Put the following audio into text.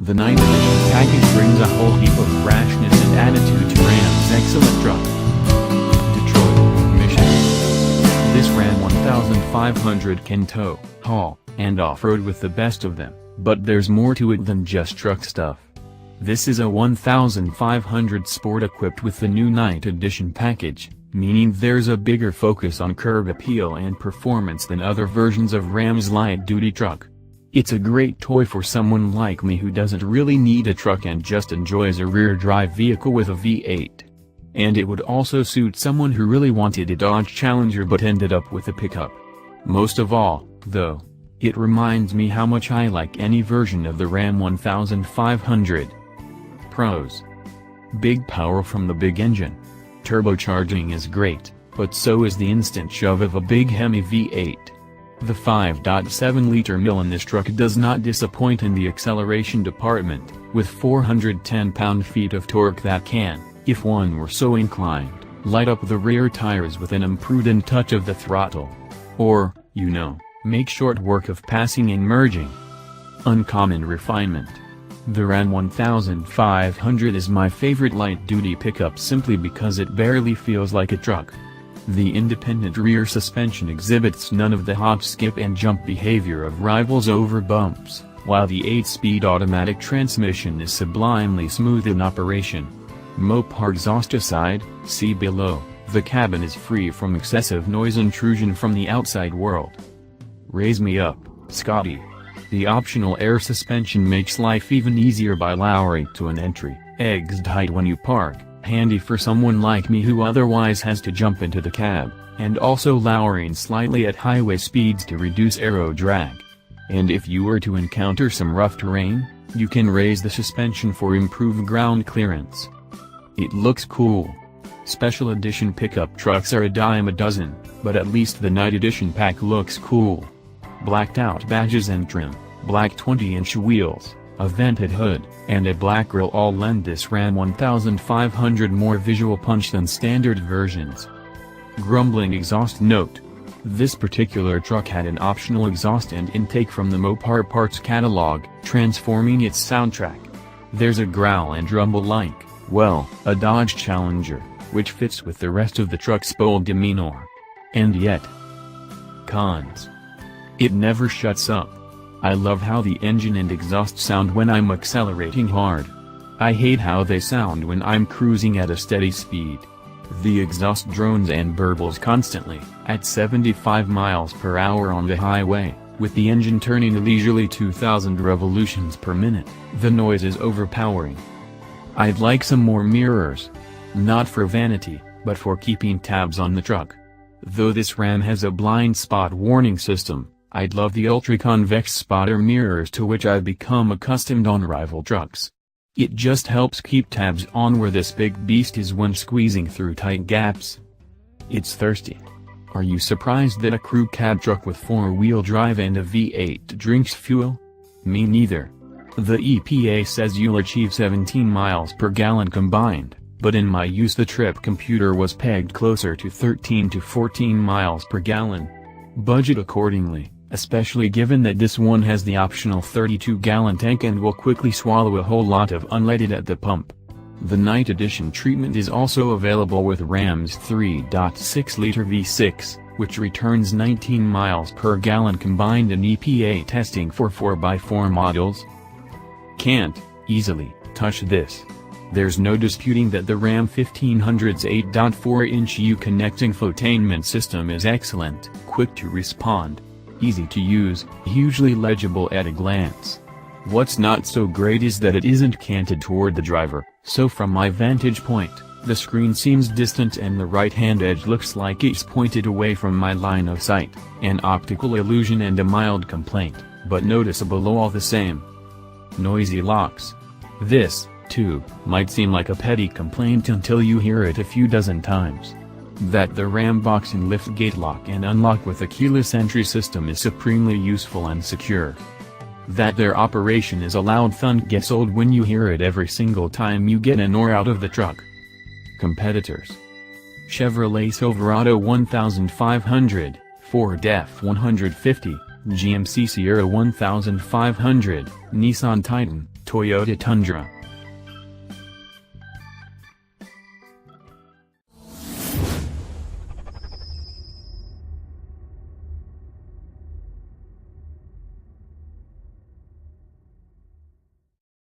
The 9th edition package brings a whole heap of brashness and attitude to Ram's excellent truck. Detroit, Michigan. This Ram 1500 can tow, haul, and off-road with the best of them, but there's more to it than just truck stuff. This is a 1500 Sport equipped with the new 9th edition package, meaning there's a bigger focus on curb appeal and performance than other versions of Ram's light-duty truck. It's a great toy for someone like me who doesn't really need a truck and just enjoys a rear-drive vehicle with a V8. And it would also suit someone who really wanted a Dodge Challenger but ended up with a pickup. Most of all, though, it reminds me how much I like any version of the Ram 1500. Pros: big power from the big engine. Turbocharging is great, but so is the instant shove of a big Hemi V8. The 5.7-liter mill in this truck does not disappoint in the acceleration department, with 410 pound-feet of torque that can, if one were so inclined, light up the rear tires with an imprudent touch of the throttle. Or, make short work of passing and merging. Uncommon refinement. The Ram 1500 is my favorite light-duty pickup simply because it barely feels like a truck. The independent rear suspension exhibits none of the hop, skip and jump behavior of rivals over bumps, while the 8-speed automatic transmission is sublimely smooth in operation. Mopar exhaust aside, see below, the cabin is free from excessive noise intrusion from the outside world. Raise me up, Scotty. The optional air suspension makes life even easier by lowering to an entry-exit height when you park, handy for someone like me who otherwise has to jump into the cab, and also lowering slightly at highway speeds to reduce aero drag. And if you were to encounter some rough terrain, you can raise the suspension for improved ground clearance. It looks cool. Special edition pickup trucks are a dime a dozen, but at least the 9th edition pack looks cool. Blacked out badges and trim, black 20-inch wheels, a vented hood, and a black grille all lend this Ram 1500 more visual punch than standard versions. Grumbling exhaust note. This particular truck had an optional exhaust and intake from the Mopar parts catalog, transforming its soundtrack. There's a growl and rumble like, well, a Dodge Challenger, which fits with the rest of the truck's bold demeanor. And yet. Cons. It never shuts up. I love how the engine and exhaust sound when I'm accelerating hard. I hate how they sound when I'm cruising at a steady speed. The exhaust drones and burbles constantly, at 75 miles per hour on the highway, with the engine turning leisurely 2,000 revolutions per minute. The noise is overpowering. I'd like some more mirrors. Not for vanity, but for keeping tabs on the truck. Though this Ram has a blind spot warning system, I'd love the ultra-convex spotter mirrors to which I've become accustomed on rival trucks. It just helps keep tabs on where this big beast is when squeezing through tight gaps. It's thirsty. Are you surprised that a crew cab truck with 4-wheel drive and a V8 drinks fuel? Me neither. The EPA says you'll achieve 17 miles per gallon combined, but in my use the trip computer was pegged closer to 13 to 14 miles per gallon. Budget accordingly, especially given that this one has the optional 32-gallon tank and will quickly swallow a whole lot of unleaded at the pump. The 9th edition treatment is also available with Ram's 3.6-liter V6, which returns 19 miles per gallon combined in EPA testing for 4x4 models. Can't easily touch this. There's no disputing that the Ram 1500's 8.4-inch Uconnect infotainment system is excellent, quick to respond, easy to use, hugely legible at a glance. What's not so great is that it isn't canted toward the driver, so from my vantage point, the screen seems distant and the right-hand edge looks like it's pointed away from my line of sight, an optical illusion and a mild complaint, but noticeable all the same. Noisy locks. This, too, might seem like a petty complaint until you hear it a few dozen times. That the Ram box and liftgate lock and unlock with a keyless entry system is supremely useful and secure. That their operation is a loud thunk gets old when you hear it every single time you get in or out of the truck. Competitors. Chevrolet Silverado 1500, Ford F-150, GMC Sierra 1500, Nissan Titan, Toyota Tundra.